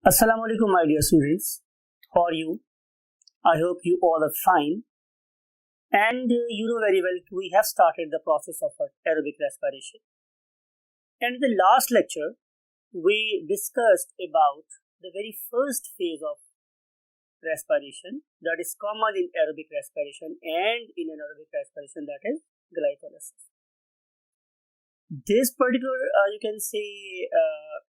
Assalamu alaikum, my dear students. How are you? I hope you all are fine. And you know very well we have started the process of aerobic respiration. And in the last lecture, we discussed about the very first phase of respiration that is common in aerobic respiration and in anaerobic respiration, that is glycolysis. This particular, you can say,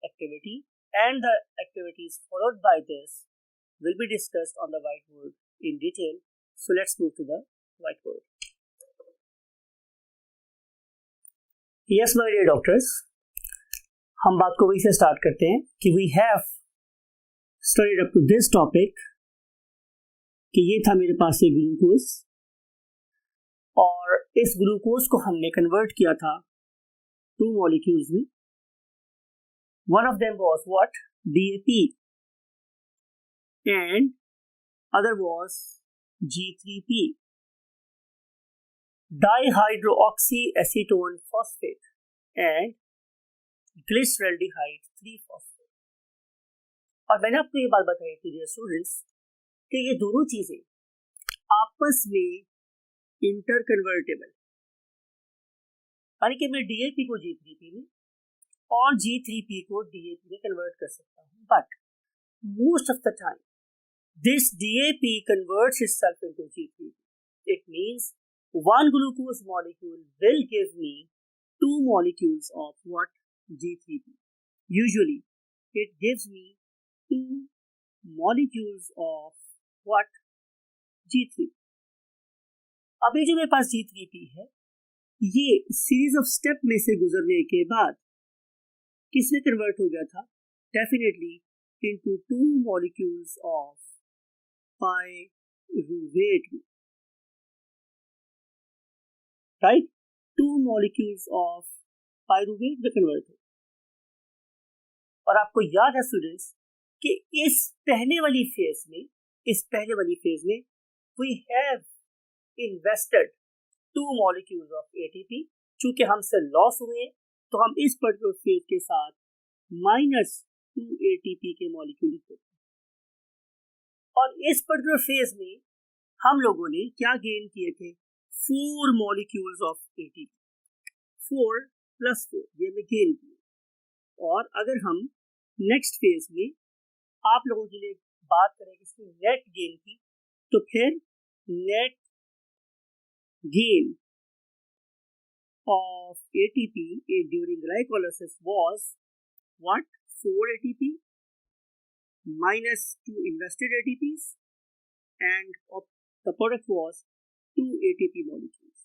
activity and the activities followed by this will be discussed on the whiteboard in detail. So let's move to the whiteboard. Yes, my dear doctors, हम बात को वही से start करते हैं कि we have studied up to this topic कि ये था मेरे पास एक ग्लूकोज और इस ग्लूकोज को हमने कन्वर्ट किया था टू मॉलिक्यूल्स में. One of them was what? DAP, and other was G3P, dihydroxyacetone phosphate, and glyceraldehyde 3-phosphate. और मैंने आपको ये बात बताई थी डियर स्टूडेंट्स कि ये दोनों चीजें आपस में इंटर कन्वर्टेबल, यानी कि मैं DAP को G3P में और G3P को DAP में कन्वर्ट कर सकता हूँ. But most of the time this DAP converts itself into G3P. It means one glucose molecule will give me two molecules of what? G3P. Usually it gives me two molecules of what? G3P. अब ये जो मेरे पास G3P है, ये series of step में से गुजरने के बाद किसमें कन्वर्ट हो गया था? Definitely into two molecules of pyruvate, right? To molecules of pyruvate में कन्वर्ट हो. और आपको याद है स्टूडेंट्स कि इस पहले वाली फेज में we have invested two molecules of ATP. चूंकि हमसे लॉस हुए तो हम इस पर्टिकुलर फेज के साथ -2 ATP के मॉलिक्यूल लिखते हैं. और इस पर्टिकुलर फेज में हम लोगों ने क्या गेन किए थे? 4 मॉलिक्यूल्स ऑफ ATP. 4 + 4 ये में गेन किए. और अगर हम नेक्स्ट फेज में आप लोगों के लिए बात करें इसकी नेट गेन की, तो फिर net gain of ATP during glycolysis was what? 4 ATP minus 2 invested ATPs, and the product was 2 ATP molecules.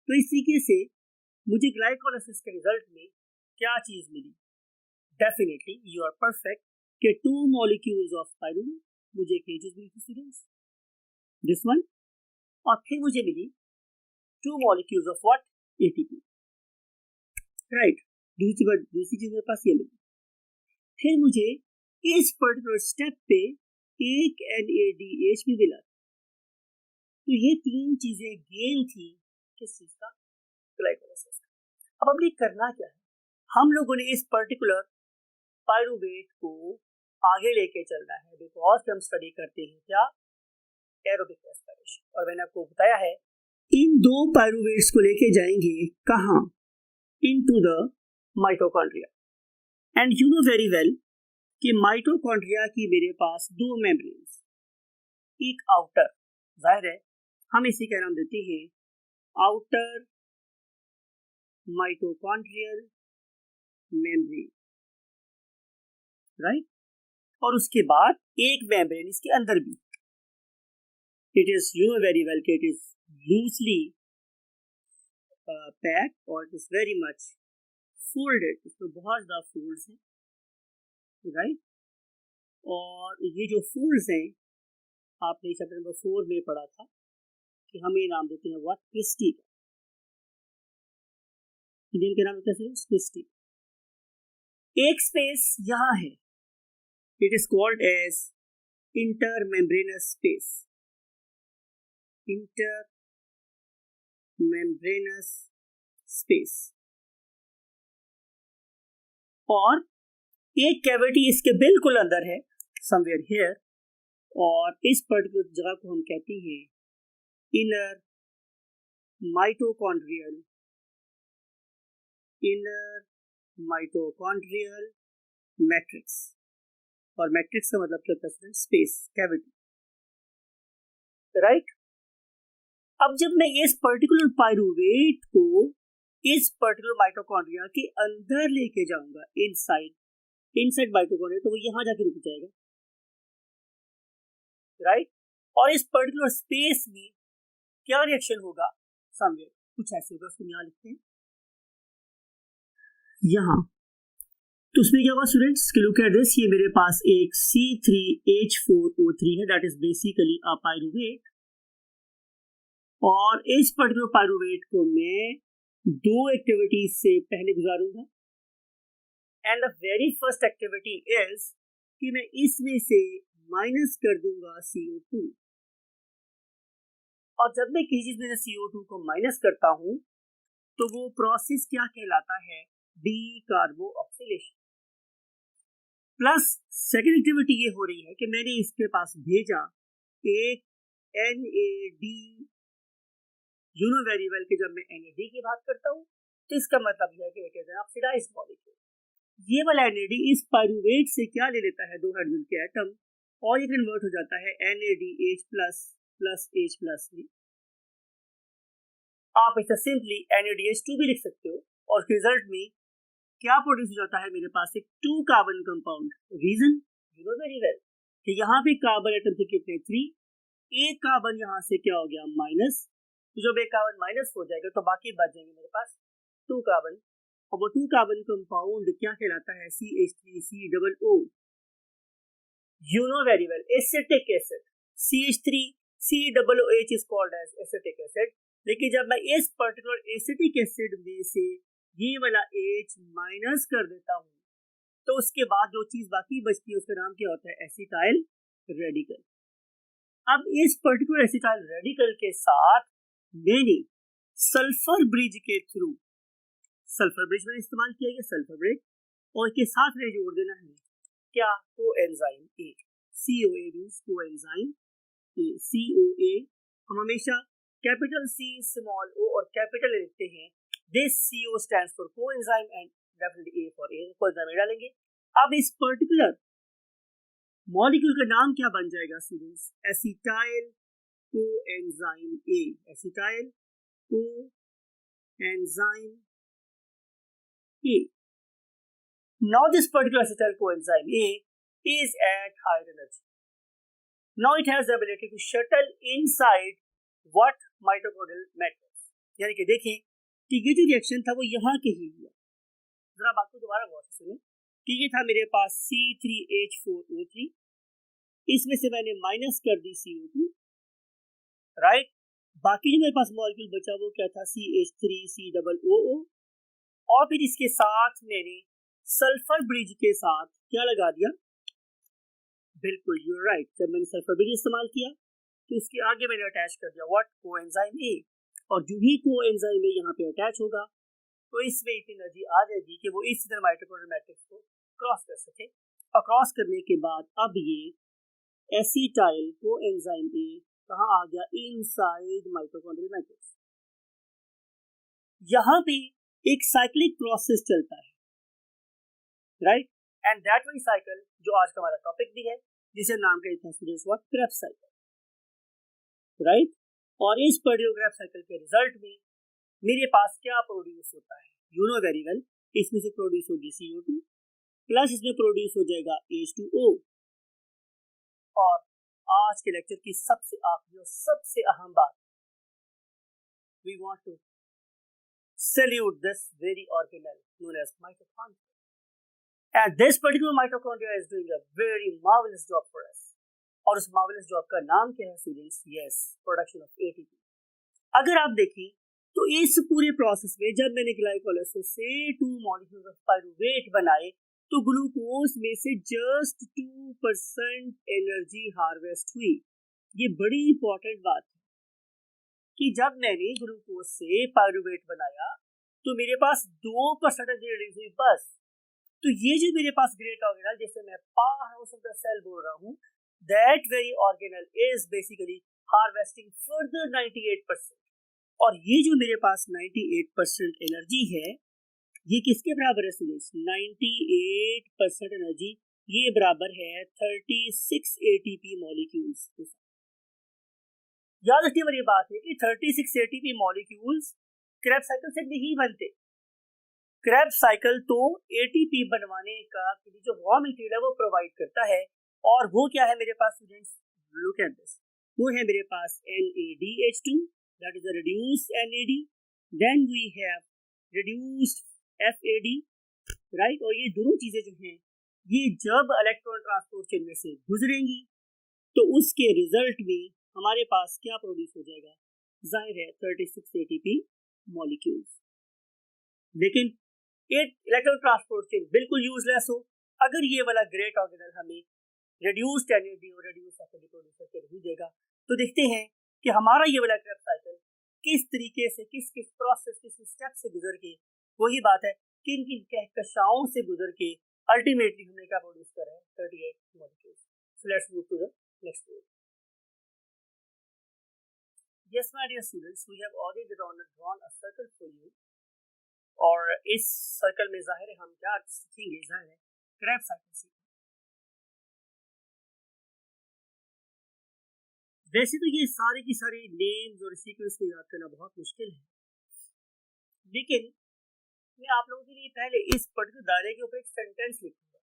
तो इस तरीके से मुझे ग्लाइकोलाइसिस के रिजल्ट में क्या चीज मिली? डेफिनेटली यू आर परफेक्ट कि 2 molecules of pyruvate, मुझे एक चीज मिली थी स्टूडेंट्स, दिस वन. और फिर मुझे मिली 2 molecules of what? ATP, right. दूसरी चीज मेरे पास ये मिली. फिर मुझे इस पर्टिकुलर स्टेप पे एक NADH भी मिला. तो ये 3 चीजें गेन थी किस चीज का? ग्लाइकोलाइसिस का. अब हमने करना क्या है? हम लोगों ने इस पर्टिकुलर पाइरूवेट को आगे लेके चलना है, बिकॉज हम स्टडी करते हैं क्या? Aerobic respiration. और मैंने आपको बताया है इन 2 पाइरूवेट्स को लेके जाएंगे कहाँ? Into the mitochondria. And you know very well कि माइटोकॉन्ड्रिया की मेरे पास 2 मेम्ब्रेन्स, एक आउटर, जाहिर है हम इसी का नाम देते हैं आउटर माइटोकॉन्ड्रियल मेम्ब्रेन, राइट. और उसके बाद एक मेम्ब्रेन इसके अंदर भी. It is you know very well कि इट इज लूजली पैक और it is very much folded. इसमें बहुत ज़्यादा फोल्ड्स हैं, राइट. और ये जो फोल्ड्स हैं आपने चैप्टर नंबर 4 में पढ़ा था कि हम ये नाम देते हैं व्हाट? क्रिस्टी का. जिनके नाम कैसे? क्रिस्टी. एक स्पेस यहाँ है, it is called as intermembranous space. Intermembranous space. और एक कैविटी इसके बिल्कुल अंदर है, समवेयर हियर, और इस पर्टिकुलर जगह को हम कहते हैं इनर माइटोकॉन्ड्रियल मैट्रिक्स। और मैट्रिक्स का मतलब क्या होता है? Space, cavity, right. अब जब मैं इस पर्टिकुलर पाइरूवेट को इस पर्टिकुलर माइटोकॉन्ड्रिया के अंदर लेके जाऊंगा, इनसाइड माइटोकॉन्ड्रिया, तो वो यहां जाके रुक जाएगा, राइट। और इस पर्टिकुलर स्पेस में क्या रिएक्शन होगा? समवेयर कुछ ऐसे होगा, उसको यहां लिखते हैं यहां। तो उसमें क्या होगा स्टूडेंट्स? लुक एट दिस, ये मेरे पास एक C3H4O3 है, that is basically a pyruvate. और इस पर्टिकुलर पाइरूवेट को मैं दो एक्टिविटीज से पहले गुजारूंगा। And the very first activity is कि मैं इसमें से माइनस कर दूंगा CO2। और जब मैं किसी चीज में से CO2 को माइनस करता हूं तो वो प्रोसेस क्या कहलाता है? डीकार्बोक्सिलेशन। प्लस सेकेंड एक्टिविटी ये हो रही है कि मैंने इसके पास भेजा एक NAD वेरिएबल के। जब मैं NAD की बात करता हूँ तो इसका मतलब यह है कि it is an oxidized molecule. ये वाला NAD इस पाइरूवेट से क्या ले लेता है? दो हाइड्रोजन के एटम, और ये कन्वर्ट हो जाता है NADH प्लस H प्लस में। आप इसे सिंपली NADH2 भी लिख सकते हो, और रिजल्ट में क्या प्रोड्यूस हो जाता है? मेरे पास एक 2 carbon compound. Reason you know very well कि यहाँ पे कार्बन एटम थे कितने? 3। एक कार्बन यहाँ से क्या हो गया? माइनस। तो जब एक कार्बन माइनस हो जाएगा तो बाकी बच जाएंगे मेरे पास 2 कार्बन, और वो 2 कार्बन कंपाउंड क्या कहलाता है? CH3COO। You know very well, acetic acid. CH3COOH is called as acetic acid. लेकिन जब मैं इस पर्टिकुलर एसिटिक एसिड में से ये वाला H माइनस कर देता हूं तो उसके बाद जो चीज बाकी बचती है उसका नाम क्या होता है? Acetyl radical. अब इस पर्टिकुलर एसिटाइल रेडिकल के साथ मैंने सल्फर ब्रिज के थ्रू, सल्फर ब्रिज मैंने इस्तेमाल किया है, सल्फर ब्रिज, और इसके साथ मैंने जोड़ देना है क्या? Coenzyme A। COA means coenzyme A। COA हम हमेशा कैपिटल C स्मॉल o और कैपिटल A लिखते हैं। This CO stands for coenzyme and definitely A for A, coenzyme डालेंगे। अब इस पर्टिकुलर मॉलिक्यूल का नाम क्या बन जाएगा students? Acetyl coenzyme A। Acetyl coenzyme A। Now this particular acetyl coenzyme A is at higher energy. Now it has the ability to shuttle inside what? Mitochondrial matrix। यानी कि देखिए कि ये जो रिएक्शन था वो यहाँ के ही हुआ। जरा बात को दोबारा गौर से सुने कि ये था मेरे पास C3H4O3, इसमें से मैंने माइनस कर दी CO2, राइट। बाकी जो मेरे पास मॉलिक्यूल बचा वो क्या था? CH3COO। और फिर इसके साथ मैंने सल्फर ब्रिज के साथ क्या लगा दिया? बिल्कुल यू राइट, जब मैंने सल्फर ब्रिज इस्तेमाल किया तो उसके आगे मैंने अटैच कर दिया व्हाट? Coenzyme A। और जो ही कोएंजाइम A यहाँ पे अटैच होगा तो इसमें इतनी एनर्जी आ जाएगी कि वो इस तरह माइटोकॉन्ड्रियल मैट्रिक्स को क्रॉस कर सके। और क्रॉस करने के बाद अब ये एसिटाइल कोएंजाइम A कहाँ आ गया? Inside mitochondrial matrix. यहाँ पे एक साइक्लिक प्रोसेस चलता है, राइट। एंड दैट वाली साइकिल जो आज का हमारा टॉपिक भी है, जिसे नाम कहते हैं students what? Krebs cycle, right. और इस पर्टिकुलर क्रेब्स साइकिल के रिजल्ट में मेरे पास क्या प्रोड्यूस होता है? यू नो वेरी वेल, इसमें से प्रोड्यूस होगी CO2 प्लस इसमें प्रोड्यूस हो जाएगा H2O। और आज के लेक्चर की सबसे आखिरी और सबसे अहम बात, we want to salute this very organelle known as mitochondria, and this particular mitochondria is doing a very marvellous job for us. और उस मार्वेलस जॉब का नाम क्या है students? Yes, production of ATP। अगर आप देखें तो इस पूरे प्रोसेस में जब मैंने ग्लाइकोलाइसिस से 2 मॉलिक्यूल ऑफ पाइरूवेट बनाए तो ग्लूकोज में से जस्ट 2% एनर्जी हार्वेस्ट हुई। ये बड़ी इंपॉर्टेंट बात है कि जब मैंने ग्लूकोज से पाइरूवेट बनाया तो मेरे पास 2% एनर्जी हुई बस। तो ये जो मेरे पास ग्रेट ऑर्गेनल, जैसे मैं power house of the cell बोल रहा हूँ, that very organelle is basically harvesting further 98%। और ये जो मेरे पास 98% एनर्जी है, ये किसके बराबर है स्टूडेंट्स? 98% एनर्जी ये बराबर है 36 ATP मॉलिक्यूल्स के साथ। याद रखने वाली बात है कि 36 ATP मॉलिक्यूल्स क्रेब्स साइकिल से नहीं बनते। क्रेब्स साइकिल तो ATP बनवाने का जो रॉ मटेरियल है वो प्रोवाइड करता है, और वो क्या है मेरे पास स्टूडेंट्स? लुक एट दिस, वो है मेरे पास NADH2, that is a reduced NAD, then we have reduced FAD, right. और ये दोनों चीजें जो हैं, ये जब इलेक्ट्रॉन ट्रांसपोर्ट चेन में से गुजरेंगी तो उसके रिजल्ट में हमारे पास क्या प्रोड्यूस हो जाएगा? जाहिर है 36 ATP मॉलिक्यूल्स। लेकिन एक इलेक्ट्रॉन ट्रांसपोर्ट चेन बिल्कुल यूजलेस हो अगर ये वाला ग्रेट ऑर्गेनल हमें रिड्यूस्ड NAD और रिड्यूस्ड FAD प्रोड्यूस करके नहीं देगा। तो देखते हैं कि हमारा ये वाला क्रेब्स साइकिल किस तरीके से, किस किस प्रोसेस, किस स्टेप से गुजर के, वही बात है किन किन कहकशाओं से गुजर के अल्टीमेटली हमने क्या प्रोड्यूस कर रहे हैं? 38 molecules. So let's move to the next page. Yes, my dear students, we have already drawn a circle for you, और इस सर्कल में जाहिर है हम क्या सीखेंगे? जाहिर है क्रेब्स साइकिल सीखेंगे। वैसे तो ये सारे की सारी नेम्स और सीक्वेंस को याद करना बहुत मुश्किल है, लेकिन मैं आप लोगों के लिए पहले इस पर्टिकुलर दायरे के ऊपर एक सेंटेंस लिखूंगा,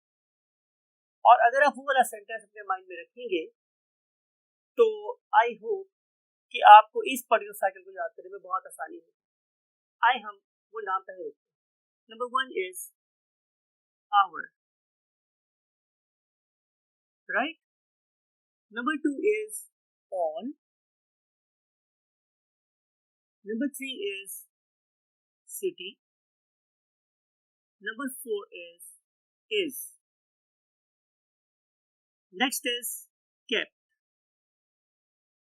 और अगर आप वो वाला सेंटेंस अपने माइंड में रखेंगे तो आई होप कि आपको इस पर्टिकुलर साइकिल को याद करने में बहुत आसानी होगी। आए हम वो नाम पहले लिखते हैं। Number 1 is our, right. Number 2 is all. Number 3 is city. Number 4 is. Next is kept.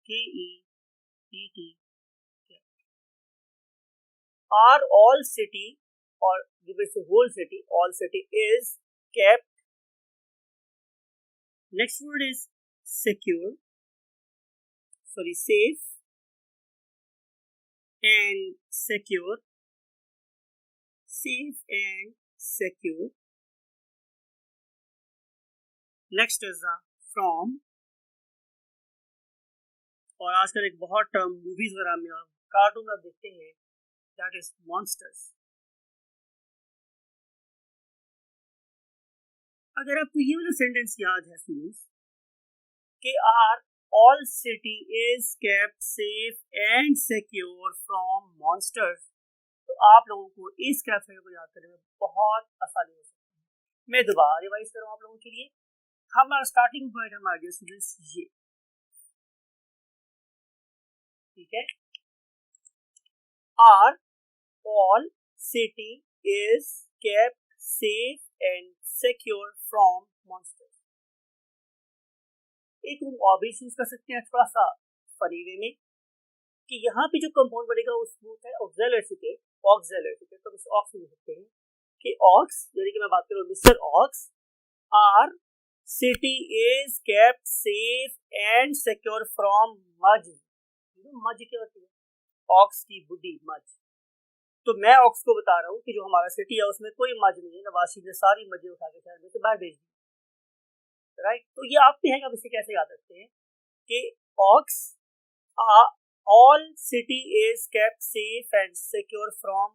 KEPT, kept. Are all city, or give us a whole city, all city is kept. Next word is secure. Sorry, safe and secure. Safe and secure. Next is from, और आजकल एक बहुत term movies वगैरह में और cartoon आप देखते हैं, दैट इज मॉन्स्टर्स। अगर आपको ये वाला सेंटेंस याद है स्टूडेंट्स कि are all city is kept safe and secure from monsters, तो आप लोगों को इस कैप्शन को याद करने में बहुत आसानी हो सकती है। मैं दोबारा रिवाइज कर रहा हूँ आप लोगों के लिए। हमारा स्टार्टिंग पॉइंट हमारे स्टूडेंट्स ये, ठीक है, are all city is kept safe and secure from monsters। एक रूम और भी यूज कर सकते हैं थोड़ा सा फनी वे में, कि यहाँ पे जो कंपाउंड बनेगा वो स्मूथ है, ऑक्सैल एसिटेट, ऑक्सैल एसिटेट, तो इस ऑक्स लिख सकते हैं कि ऑक्स, यानी कि मैं बात कर रहा हूँ mister ox, our city is kept safe and secure from मज। मज क्या होती है? ऑक्स की बुड्ढी, मज। तो मैं ऑक्स को बता रहा हूँ कि जो हमारा सिटी है उसमें कोई मज नहीं है, नवासी ने सारी मजे उठा के शहर में से बाहर भेज दी, राइट। तो ये आप भी है, आप इसे कैसे याद रखते हैं कि ox, all city is kept safe and secure from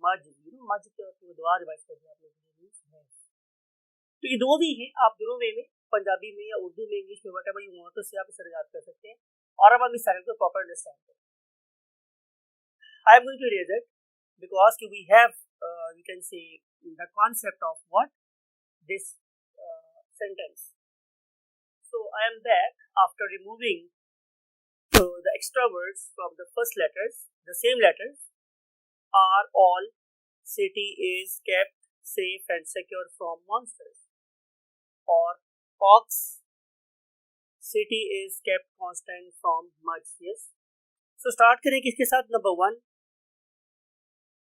मज। मज क्या होती है? दोबारा रिवाइज कर दिया आप लोगों ने। तो ये दो भी हैं, आप दोनों वे में, पंजाबी में या उर्दू में, इंग्लिश में, व्हाटएवर यू वांट, तो से आप इसे याद कर सकते हैं, और अब हम इस साइकिल को प्रॉपर अंडरस्टैंड करें। I am going to raise it because we have you can say the concept of what this sentence. So I am back after removing the extra words from the first letters. The same letters are all city is kept safe and secure from monsters, or ox city is kept constant from mud. Yes. So start करें किसके साथ? Number 1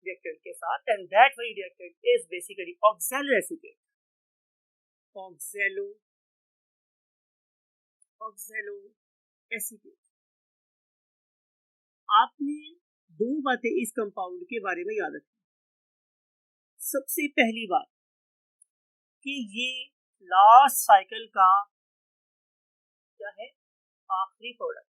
reactant के साथ, and that very reactant is basically oxalic acetate. ऑक्सैलोएसीटेट। आपने दो बातें इस compound के बारे में याद रखी। सबसे पहली बात कि ये लास्ट साइकिल का क्या है, आखिरी प्रोडक्ट,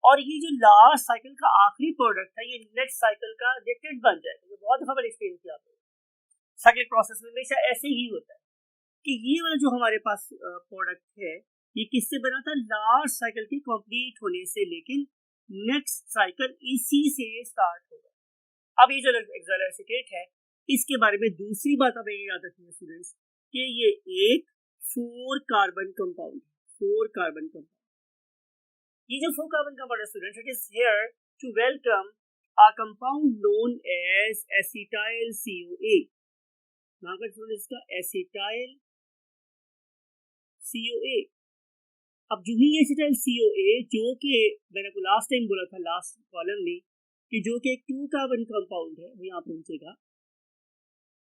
और ये जो लास्ट साइकिल का आखिरी प्रोडक्ट है ये नेक्स्ट साइकिल का रिएक्टेंट बन जाएगा। ये बहुत दफा मैंने एक्सप्लेन किया आपको, साइक्लिक प्रोसेस में हमेशा ऐसे ही होता है कि ये वाला जो हमारे पास प्रोडक्ट है ये किससे बना था, लास्ट साइकिल के कंप्लीट होने से, लेकिन नेक्स्ट साइकिल इसी से स्टार्ट होगा। अब ये जो ऑक्सैलोएसीटेट है इसके बारे में दूसरी बात हमें याद रखनी है स्टूडेंट्स कि ये एक 4 कार्बन कंपाउंड, 4 कार्बन कंपाउंड। ये जो 4 कार्बन कंपाउंड है students, it is here to welcome a compound known as acetyl COA। नाम का स्टूडेंट इसका एसिटाइल COA। अब जो ही एसिटाइल COA जो कि मैंने को लास्ट टाइम बोला था लास्ट कॉलम में कि जो कि एक 2 कार्बन कंपाउंड है वो यहाँ पहुंचेगा,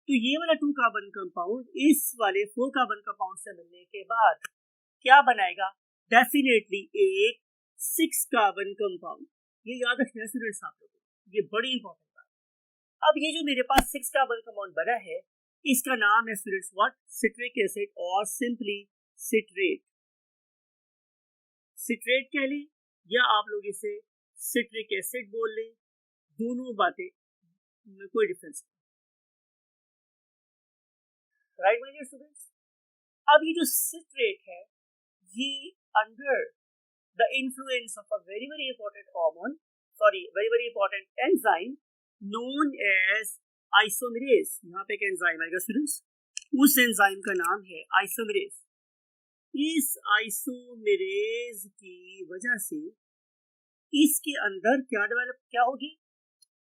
तो ये वाला 2 कार्बन कंपाउंड इस वाले 4 कार्बन कंपाउंड से मिलने के बाद क्या बनाएगा, डेफिनेटली एक 6 कार्बन कंपाउंड। ये याद रखना स्टूडेंट्स आप लोगों को, ये बड़ी इंपॉर्टेंट बात। अब ये जो मेरे पास 6 कार्बन कंपाउंड बना है इसका नाम है स्टूडेंट्स व्हाट, सिट्रिक एसिड और सिंपली सिट्रेट। सिट्रेट कह लें या आप लोग इसे सिट्रिक एसिड बोल लें, दोनों बातें में कोई डिफरेंस नहीं, राइट माय डियर स्टूडेंट्स। अब ये जो सिट्रेट है ये under the influence of a very very important hormone, sorry very very important enzyme known as isomerase. यहाँ पे एक एंजाइम आएगा स्टूडेंट्स, उस एंजाइम का नाम है आइसोमेरेज। इस आइसोमेरेज की वजह से इसके अंदर क्या होगी,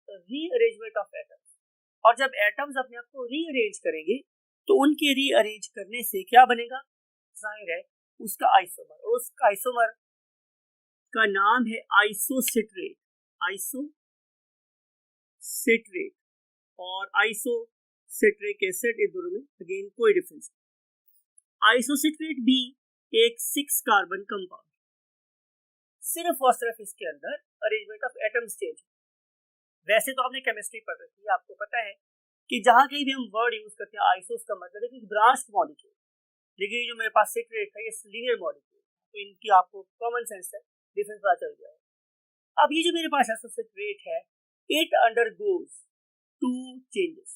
रीअरेंजमेंट ऑफ एटम्स। और जब एटम्स अपने आप को रीअरेंज करेंगे तो उनके रीअरेंज करने से क्या बनेगा, जाहिर है उसका आइसोमर, और उसका आइसोमर का नाम है आइसोसिट्रेट। आइसोसिट्रेट और आइसोसिट्रिक एसिड, इन दोनों में अगेन कोई डिफरेंस नहीं। आइसोसिट्रेट भी एक 6 कार्बन कंपाउंड, सिर्फ और सिर्फ इसके अंदर अरेंजमेंट ऑफ एटम्स चेंज। वैसे तो आपने केमिस्ट्री पढ़ रखी है, आपको पता है कि जहां कहीं भी हम वर्ड यूज करते हैं आइसोस का मतलब है कि ब्रांच्ड मॉलिक्यूल, लेकिन जो मेरे पास सिट्रेट है ये लीनियर मॉलिक्यूल, तो इनकी आपको कॉमन सेंस है डिफरेंस पता चल गया है। अब ये जो मेरे पास आइसोसिट्रेट है इट अंडरगोज 2 चेंजेस।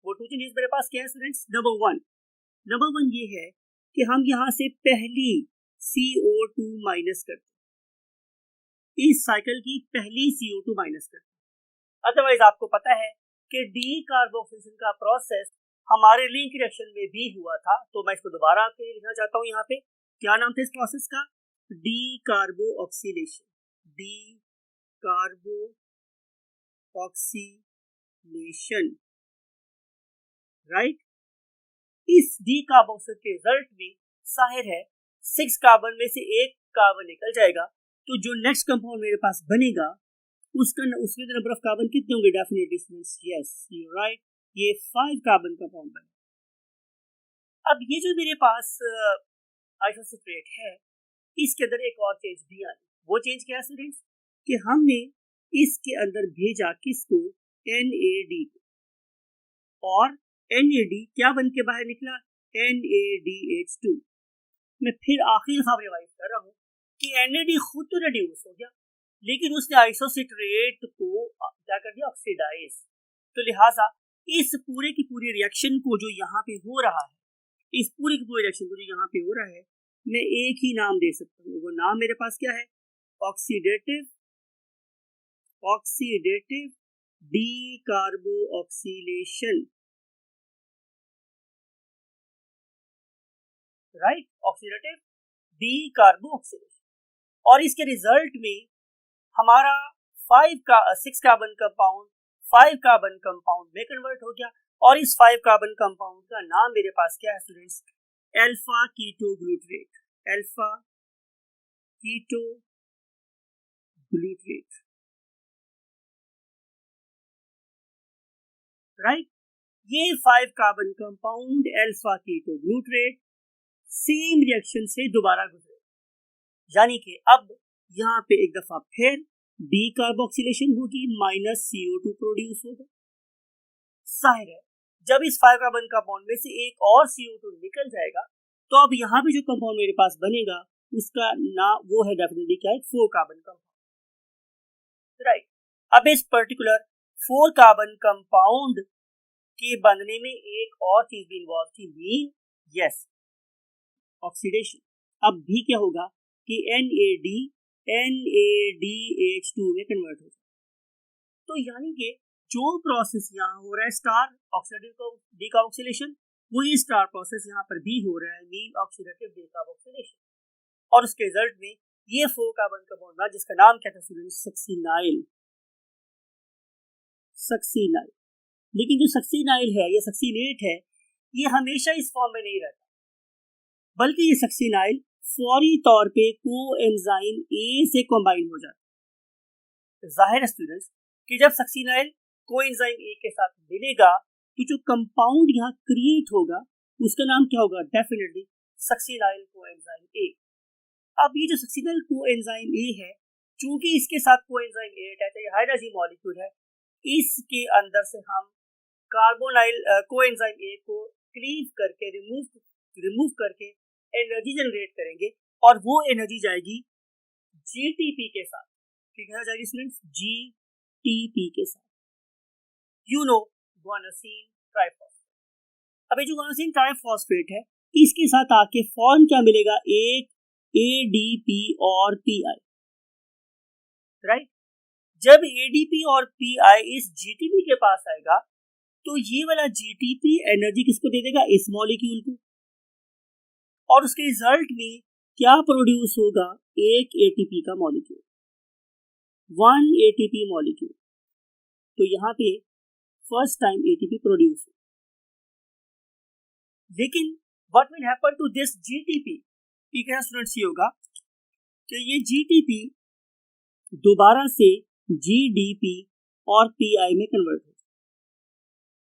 वो 2 चेंजेस मेरे पास क्या है स्टूडेंट्स, नंबर वन ये है कि हम यहाँ से पहली CO2 माइनस करते हैं, इस साइकिल की पहली CO2 माइनस करते हैं। अदरवाइज आपको पता है कि डीकार्बोक्सिलेशन का प्रोसेस हमारे लिंक रिएक्शन में भी हुआ था, तो मैं इसको दोबारा आपके लिखना चाहता हूँ। यहाँ पे क्या नाम था इस प्रोसेस का, डीकार्बोक्सिलेशन। Decarboxylation, right. इस डीकार्बोक्सिलेशन के रिजल्ट में जाहिर है 6 कार्बन में से एक कार्बन निकल जाएगा, तो जो नेक्स्ट कंपाउंड मेरे पास बनेगा उसमें नंबर ऑफ कार्बन कितने होंगे, definitely students yes you right, ये 5 कार्बन कंपाउंड बने। अब ये जो मेरे पास आइसोसिट्रेट है इसके अंदर एक और चेंज भी आई। वो चेंज क्या है स्टूडेंट्स कि हमने इसके अंदर भेजा किसको, NAD, और NAD क्या बन के बाहर निकला, NADH2। मैं फिर आखिरी दफा रिवाइज कर रहा हूँ कि NAD खुद तो रिड्यूस हो गया लेकिन उसने आइसोसिट्रेट को क्या कर दिया, ऑक्सीडाइज। तो लिहाजा इस पूरे की पूरी रिएक्शन को जो यहाँ पे हो रहा है, इस पूरी की पूरी रिएक्शन को जो यहाँ पे हो रहा है, मैं एक ही नाम दे सकता हूँ। वो नाम मेरे पास क्या है, oxidative decarboxylation, right, oxidative decarboxylation. और इसके रिजल्ट में हमारा 6 कार्बन कंपाउंड 5 कार्बन कंपाउंड में कन्वर्ट हो गया, और इस 5 कार्बन कंपाउंड का नाम मेरे पास क्या है students, alpha keto glutarate. Alpha keto glutarate, right. ये 5 carbon compound alpha keto glutarate same reaction से दोबारा गुजरे, यानी कि अब यहाँ पे एक दफा फिर डी कार्बोक्सिलेशन होगी, माइनस CO2 प्रोड्यूस होगा। जाहिर है जब इस 5 कार्बन कंपाउंड में से एक और CO2 निकल जाएगा तो अब यहाँ पे जो कंपाउंड मेरे पास बनेगा उसका ना वो है डेफिनेटली क्या है, 4 कार्बन कंपाउंड, राइट। अब इस पर्टिकुलर 4 कार्बन कंपाउंड के बनने में एक और चीज भी इन्वॉल्व थी, मीन यस ऑक्सीडेशन। अब भी क्या होगा कि NADH2 में कन्वर्ट हो जाए। तो यानी कि जो प्रोसेस यहाँ हो रहा है स्टार ऑक्सीडेटिव डीकार्बोक्सिलेशन, वही स्टार प्रोसेस यहाँ पर भी हो रहा है, मीन ऑक्सीडेटिव डीकार्बोक्सिलेशन। और उसके रिजल्ट में ये 4 कार्बन कंपाउंड बना जिसका नाम क्या था स्टूडेंट्स, सक्सीनाइल। सक्सीनाइल। लेकिन जो सक्सीनाइल है या सक्सीनेट है ये हमेशा इस फॉर्म में नहीं रहता, बल्कि ये सक्सीनाइल फौरी तौर पे कोएंजाइम ए से कंबाइन हो जाता है। जाहिर है स्टूडेंट्स कि जब सक्सीनाइल कोएंजाइम ए के साथ मिलेगा तो जो कंपाउंड यहाँ क्रिएट होगा उसका नाम क्या होगा, डेफिनेटली सक्सीनाइल कोएंजाइम ए। अब ये जो सक्सीनाइल कोएंजाइम ए है, चूंकि इसके साथ कोएंजाइम ए अटैच है, हाइड्रोजन मॉलिक्यूल है, इसके अंदर से हम कार्बोनाइल कोएंजाइम ए को क्लीव करके रिमूव करके एनर्जी जनरेट करेंगे और वो एनर्जी जाएगी जीटीपी के साथ। ठीक है जाएगी स्टूडेंट्स, जीटीपी के साथ, यू नो गुआनोसिन ट्राइफॉस्फेट। अब ये जो गुआनोसिन ट्राइफॉस्फेट है इसके साथ आके फॉर्म क्या मिलेगा, एक एडीपी और पीआई, राइट। जब एडीपी और पीआई इस जीटीपी के पास आएगा तो ये वाला जीटीपी एनर्जी किसको दे देगा, इस मॉलिक्यूल को, और उसके रिजल्ट में क्या प्रोड्यूस होगा, एक एटीपी का मॉलिक्यूल, 1 एटीपी मॉलिक्यूल। तो यहाँ पे फर्स्ट टाइम एटीपी प्रोड्यूस हो। लेकिन what will happen to this GTP, ठीक है स्टूडेंट्स, ये होगा कि ये जीटीपी दोबारा से जीडीपी और पीआई में कन्वर्ट हो।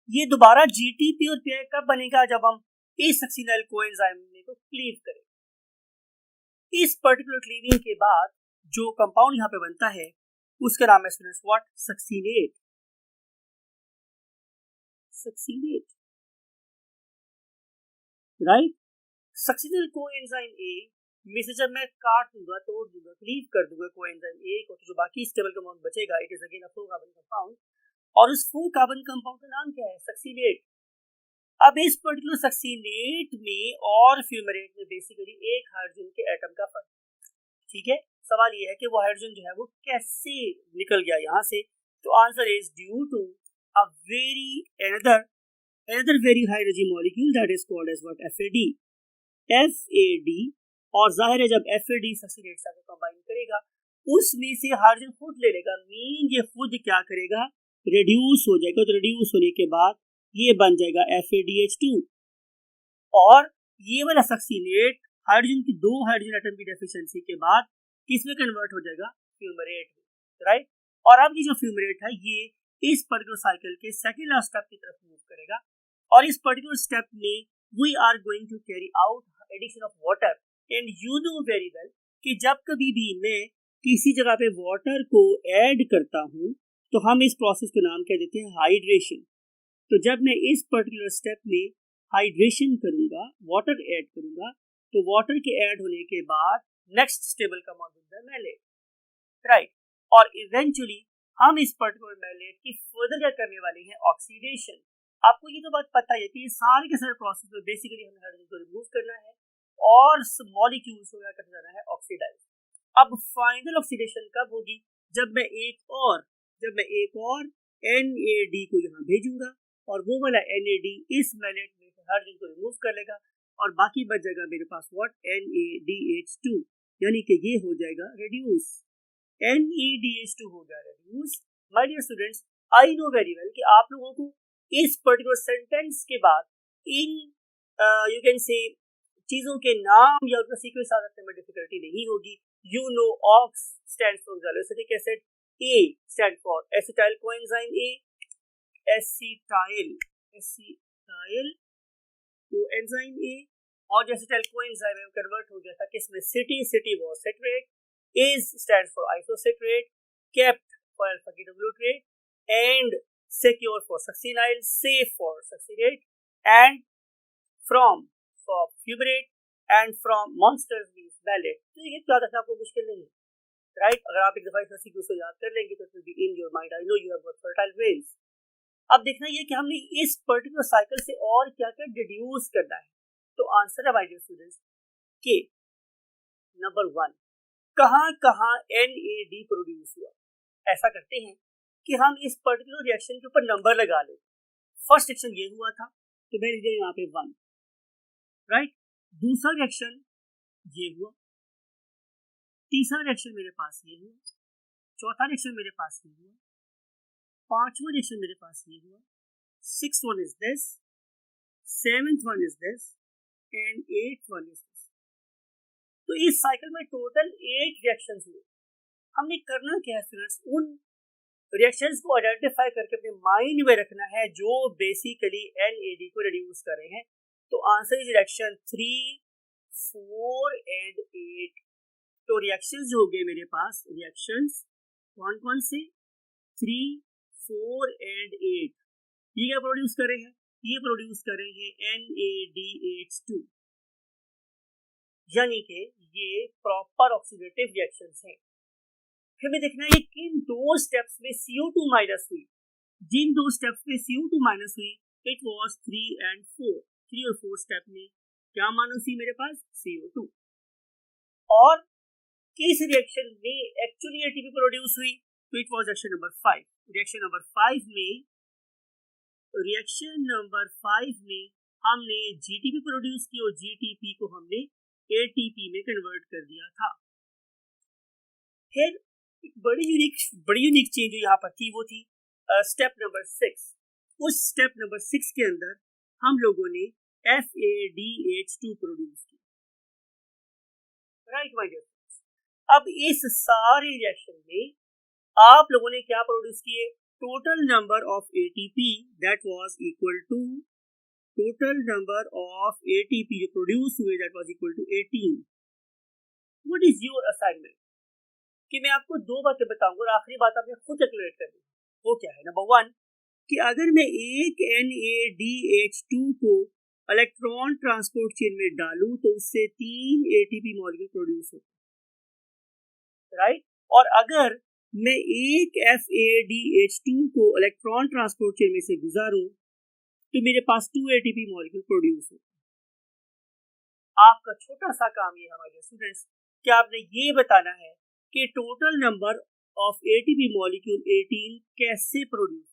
ये दोबारा जीटीपी और पीआई कब बनेगा, जब हम इस सक्सीनाइल कोएंजाइम को क्लीव करें। इस पर्टिकुलर क्लीविंग के बाद जो कंपाउंड यहाँ पे बनता है उसका नाम है students what, succinate. Succinate, right. Succinyl coenzyme A में से जब मैं काट दूंगा, तोड़ दूंगा, क्लीव कर दूंगा कोएंजाइम ए को, तो जो बाकी स्टेबल कंपाउंड बचेगा it is again a 4 carbon compound, और उस 4 कार्बन कंपाउंड का नाम क्या है, सक्सीनेट। अब इस पर्टिकुलर सक्सीनेट में और फ्यूमेरेट में बेसिकली एक हाइड्रोजन के एटम का फर्क, ठीक है। सवाल ये है कि वो हाइड्रोजन जो है वो कैसे निकल गया यहाँ से, तो answer is due to a another very hydrogen molecule that is called as what, FAD। FAD, और जाहिर है जब FAD सक्सीनेट से कंबाइन करेगा उसमें से हाइड्रोजन खुद ले लेगा, मीन ये खुद क्या करेगा, रिड्यूस हो जाएगा। तो रिड्यूस होने के बाद ये बन जाएगा FADH2, और ये वाला सक्सीनेट हाइड्रोजन की 2 हाइड्रोजन एटम की डेफिशिएंसी के बाद किसमें कन्वर्ट हो जाएगा, फ्यूमेरेट में, राइट। और अब ये जो फ्यूमेरेट है ये इस पर्टिकुलर साइकिल के सेकंड लास्ट स्टेप की तरफ मूव करेगा, और इस पर्टिकुलर स्टेप में we are going to carry out addition of water. And you know very well कि जब कभी भी मैं किसी जगह पे वाटर को ऐड करता हूं तो हम इस प्रोसेस का नाम क्या देते हैं, हाइड्रेशन। तो जब मैं इस पर्टिकुलर स्टेप में हाइड्रेशन करूंगा, वाटर ऐड करूंगा, तो वाटर के ऐड होने के बाद next stable compound will be malate, right. और इवेंचुअली हम इस पर्टिकुलर मैलेट की फर्दर क्या करने वाले हैं, ऑक्सीडेशन। आपको ये तो बात पता है कि ये सारे के सारे प्रोसेस में बेसिकली हमें हाइड्रोजन को रिमूव करना है और मॉलिक्यूल्स को क्या करना है, ऑक्सीडाइज। अब फाइनल ऑक्सीडेशन कब होगी, जब मैं एक और NAD को यहाँ भेजूंगा और वो वाला NAD इस मैलेट में से हाइड्रोजन को रिमूव कर लेगा और बाकी बच जाएगा मेरे पास व्हाट, NADH2, यानी कि ये हो जाएगा रिड्यूस, NADH2 हो जाएगा reduce. My dear students, I know very well कि आप लोगों को इस पर्टिकुलर सेंटेंस के बाद इन यू कैन से चीजों के नाम या उनका सीक्वेंस याद रखने में डिफिकल्टी नहीं होगी। You know ox stands for gallositic acid, A stand for acetyl coenzyme A, acetyl acetyl coenzyme A, और जो एसिटाइल कोएंजाइम है वो कन्वर्ट हो गया था किसमें, city was citrate, is stands for isocitrate, kept for alpha ketoglutarate, and secure for succinyl, safe for succinate, and from for fumarate, and from monsters means malate. तो ये क्या था, आपको मुश्किल नहीं है, राइट? अगर आप एक दफा इस सीक्वेंस को याद कर लेंगे तो it will be in your mind. I know you have got fertile brains. अब देखना ये कि हमने इस पर्टिकुलर साइकिल से और क्या क्या डिड्यूस करना है। तो आंसर है माय डियर स्टूडेंट्स के नंबर 1, कहां कहां NAD प्रोड्यूस हुआ। ऐसा करते हैं कि हम इस पर्टिकुलर रिएक्शन के ऊपर नंबर लगा लें। फर्स्ट रिएक्शन ये हुआ था तो मैं लिख दिया यहाँ पे 1, राइट? दूसरा रिएक्शन ये हुआ, तीसरा रिएक्शन मेरे पास ये हुआ, चौथा रिएक्शन मेरे पास ये हुआ, पांचवा रिएक्शन मेरे पास ये हुआ, 6th one is this, 7th one is this, and 8th one is this। तो इस साइकिल में टोटल 8 रिएक्शंस हुए। हमने करना क्या है स्टूडेंट्स, उन रिएक्शंस को आइडेंटिफाई करके अपने माइंड में रखना है जो बेसिकली NAD को रिड्यूस कर रहे हैं। तो आंसर इज रिएक्शन 3, 4 and 8। तो रिएक्शंस जो हो गए मेरे पास, रिएक्शंस कौन कौन से, 3, 4 and 8। ये क्या प्रोड्यूस कर रहे हैं, ये प्रोड्यूस कर रहे हैं NADH2, यानी कि ये प्रॉपर ऑक्सीडेटिव रिएक्शंस हैं। फिर हमें देखना है किन दो स्टेप्स में CO2 माइनस हुई। जिन दो स्टेप्स में CO2 माइनस हुई इट वाज 3 and 4। 3 और 4 स्टेप में क्या माइनस हुई मेरे पास, CO2। और किस रिएक्शन में एक्चुअली ATP प्रोड्यूस हुई, तो it was reaction number 5। Reaction number 5 में हमने GTP प्रोड्यूस की और GTP को हमने ATP में कन्वर्ट कर दिया था। फिर एक बड़ी यूनिक चेंज जो यहाँ पर थी वो थी स्टेप नंबर 6। उस स्टेप नंबर 6 के अंदर हम लोगों ने FADH2 प्रोड्यूस की, राइट माय डियर। अब इस सारे रिएक्शन में आप लोगों ने क्या प्रोड्यूस किए, total number of ATP that was equal to total number of ATP जो प्रोड्यूस हुए that was equal to 18। What is your assignment, कि मैं आपको दो बातें बताऊंगा और आखिरी बात आपने खुद कैलकुलेट करनी है। वो क्या है, नंबर 1 कि अगर मैं एक NADH2 को इलेक्ट्रॉन ट्रांसपोर्ट चेन में डालूं तो उससे 3 ATP मॉलिक्यूल प्रोड्यूस होते हैं, राइट? और अगर मैं एक FADH2 को इलेक्ट्रॉन ट्रांसपोर्ट चेन में से गुजारूं तो मेरे पास 2 ATP मॉलिक्यूल प्रोड्यूस होते हैं। आपका छोटा सा काम ये हमारे स्टूडेंट्स कि आपने ये बताना है कि total number of ATP molecule 18 कैसे प्रोड्यूस,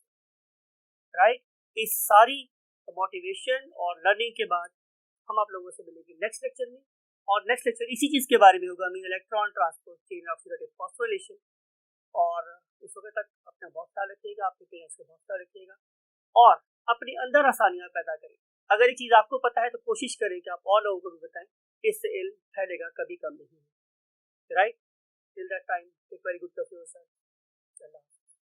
राइट? इस सारी मोटिवेशन और लर्निंग के बाद हम आप लोगों से मिलेंगे नेक्स्ट लेक्चर में, और नेक्स्ट लेक्चर इसी चीज के बारे में होगा, mean electron transport chain oxidative phosphorylation. और उस वक्त तक अपना बहुत ख्याल रखिएगा, आपके पेरेंट्स का बहुत ख्याल रखिएगा और अपने अंदर आसानियां पैदा करें। अगर ये चीज आपको पता है तो कोशिश करें कि आप और लोगों को भी बताएं, इससे इल्म फैलेगा, कभी कम नहीं है, right? Till that time, take very good care of yourself.